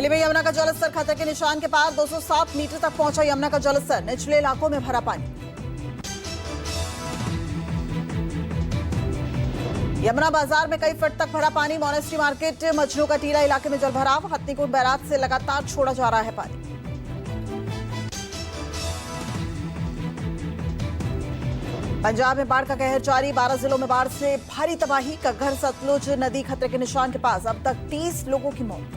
दिल्ली में यमुना का जलस्तर खतरे के निशान के पार 207 मीटर तक पहुंचा यमुना का जलस्तर, निचले इलाकों में भरा पानी। यमुना बाजार में कई फुट तक भरा पानी। मोनेस्ट्री मार्केट, मजनू का टीला इलाके में जलभराव। हथनीकुंड बैराज से लगातार छोड़ा जा रहा है पानी। पंजाब में बाढ़ का कहर जारी, 12 जिलों में बाढ़ से भारी तबाही। कग्घर सतलुज नदी खतरे के निशान के पास, अब तक 30 लोगों की मौत।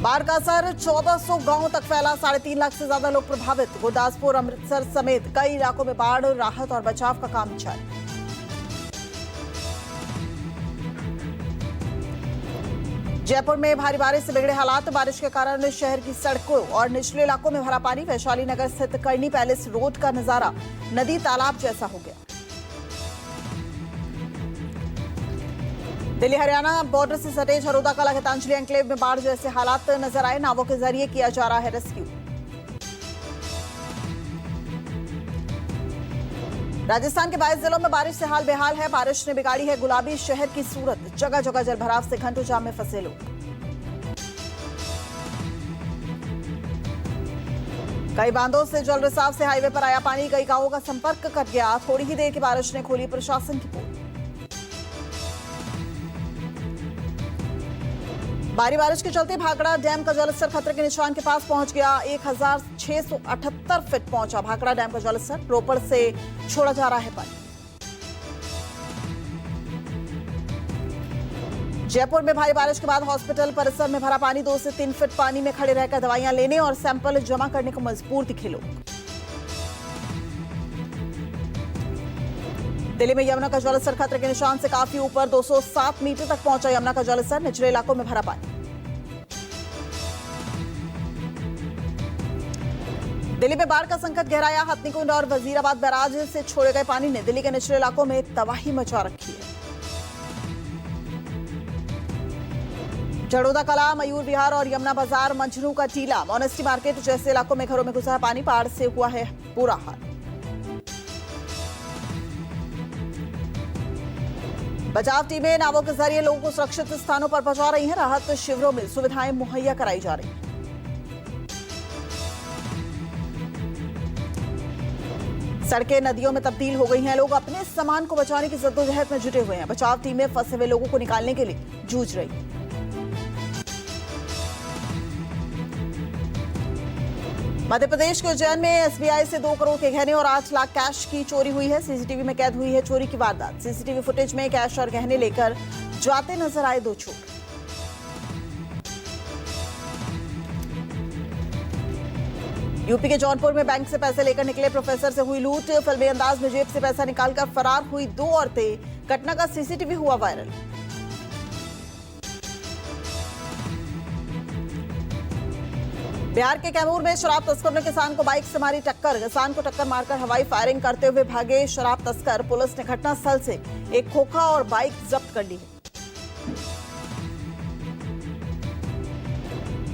बाढ़ का असर 1400 गांवों तक फैला, 3.5 लाख से ज्यादा लोग प्रभावित। गुरदासपुर, अमृतसर समेत कई इलाकों में बाढ़, राहत और बचाव का काम जारी। जयपुर में भारी बारिश से बिगड़े हालात, बारिश के कारण शहर की सड़कों और निचले इलाकों में भरा पानी। वैशाली नगर स्थित करनी पैलेस रोड का नजारा नदी तालाब जैसा हो गया। दिल्ली हरियाणा बॉर्डर से सटे झरोदा कला गीतांजलि एन्क्लेव में बाढ़ जैसे हालात नजर आए। नावों के जरिए किया जा रहा है रेस्क्यू। राजस्थान के 22 जिलों में बारिश से हाल बेहाल है। बारिश ने बिगाड़ी है गुलाबी शहर की सूरत, जगह जगह जलभराव से घंटों जाम में फंसे लोग। कई बांधों से जल रिसाव से हाईवे पर आया पानी, कई गांवों का संपर्क कट गया। थोड़ी ही देर की बारिश ने खोली प्रशासन की पोल। भारी बारिश के चलते भाखड़ा डैम का जलस्तर खतरे के निशान के पास पहुंच गया। 1678 फीट पहुंचा भाखड़ा डैम का जलस्तर। रोपड़ से छोड़ा जा रहा है पानी। जयपुर में भारी बारिश के बाद हॉस्पिटल परिसर में भरा पानी। 2 से 3 फीट पानी में खड़े रहकर दवाइयां लेने और सैंपल जमा करने को मजबूर दिखे लोग। दिल्ली में यमुना का जलस्तर खतरे के निशान से काफी ऊपर, 207 मीटर तक पहुंचा यमुना का जलस्तर। निचले इलाकों में भरा पानी। दिल्ली में बाढ़ का संकट गहराया। हथनीकुंड और वजीराबाद बैराज से छोड़े गए पानी ने दिल्ली के निचले इलाकों में तबाही मचा रखी है। झरोदा कला, मयूर विहार और यमुना बाजार, मजनू का टीला, मोनेस्ट्री मार्केट जैसे इलाकों में घरों में घुसा पानी। बाढ़ से हुआ है बुरा हाल। बचाव टीमें नावों के जरिए लोगों को सुरक्षित स्थानों पर पहुंचा रही हैं। राहत शिविरों में सुविधाएं मुहैया कराई जा रही हैं। सड़कें नदियों में तब्दील हो गई हैं। लोग अपने सामान को बचाने की जद्दोजहद में जुटे हुए हैं। बचाव टीमें फंसे हुए लोगों को निकालने के लिए जूझ रही हैं। मध्य प्रदेश के उज्जैन में एसबीआई से 2 करोड़ के गहने और 8 लाख कैश की चोरी हुई है। सीसीटीवी में कैद हुई है चोरी की वारदात। सीसीटीवी फुटेज में कैश और गहने लेकर जाते नजर आए 2 चोर। यूपी के जौनपुर में बैंक से पैसे लेकर निकले प्रोफेसर से हुई लूट। फिल्मी अंदाज में जेब से पैसा निकालकर फरार हुई 2 औरतें। घटना का सीसीटीवी हुआ वायरल। बिहार के कैमूर में शराब तस्कर ने किसान को बाइक से मारी टक्कर। किसान को टक्कर मारकर हवाई फायरिंग करते हुए भागे शराब तस्कर। पुलिस ने घटनास्थल से एक खोखा और बाइक जब्त कर ली है।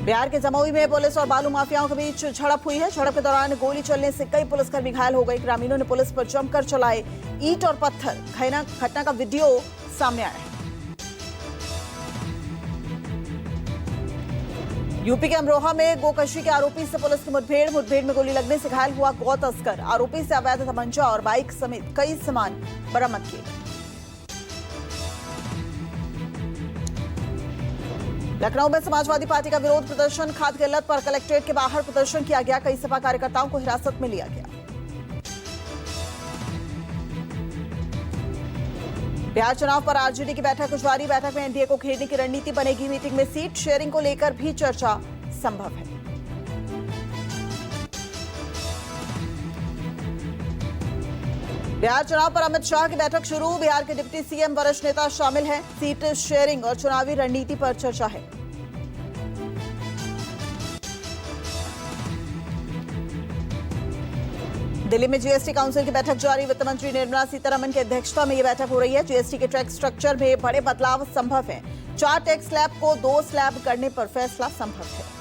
बिहार के जमुई में पुलिस और बालू माफियाओं के बीच झड़प हुई है। झड़प के दौरान गोली चलने से कई पुलिसकर्मी घायल हो गए। ग्रामीणों ने पुलिस पर जमकर चलाए ईंट और पत्थर। घटना का वीडियो सामने आया है। यूपी के अमरोहा में गोकशी के आरोपी से पुलिस की मुठभेड़ में गोली लगने से घायल हुआ गौ तस्कर। आरोपी से अवैध तमंचा और बाइक समेत कई सामान बरामद किए। लखनऊ में समाजवादी पार्टी का विरोध प्रदर्शन। खाद्य किल्लत पर कलेक्ट्रेट के बाहर प्रदर्शन किया गया। कई सपा कार्यकर्ताओं को हिरासत में लिया गया। बिहार चुनाव पर आरजेडी की बैठक जारी। बैठक में एनडीए को घेरने की रणनीति बनेगी। मीटिंग में सीट शेयरिंग को लेकर भी चर्चा संभव है। बिहार चुनाव पर अमित शाह की बैठक शुरू। बिहार के डिप्टी सीएम वरिष्ठ नेता शामिल हैं। सीट शेयरिंग और चुनावी रणनीति पर चर्चा है। दिल्ली में जीएसटी काउंसिल की बैठक जारी। वित्त मंत्री निर्मला सीतारमण की अध्यक्षता में यह बैठक हो रही है। जीएसटी के टैक्स स्ट्रक्चर में बड़े बदलाव संभव है। 4 टैक्स स्लैब को 2 स्लैब करने पर फैसला संभव है।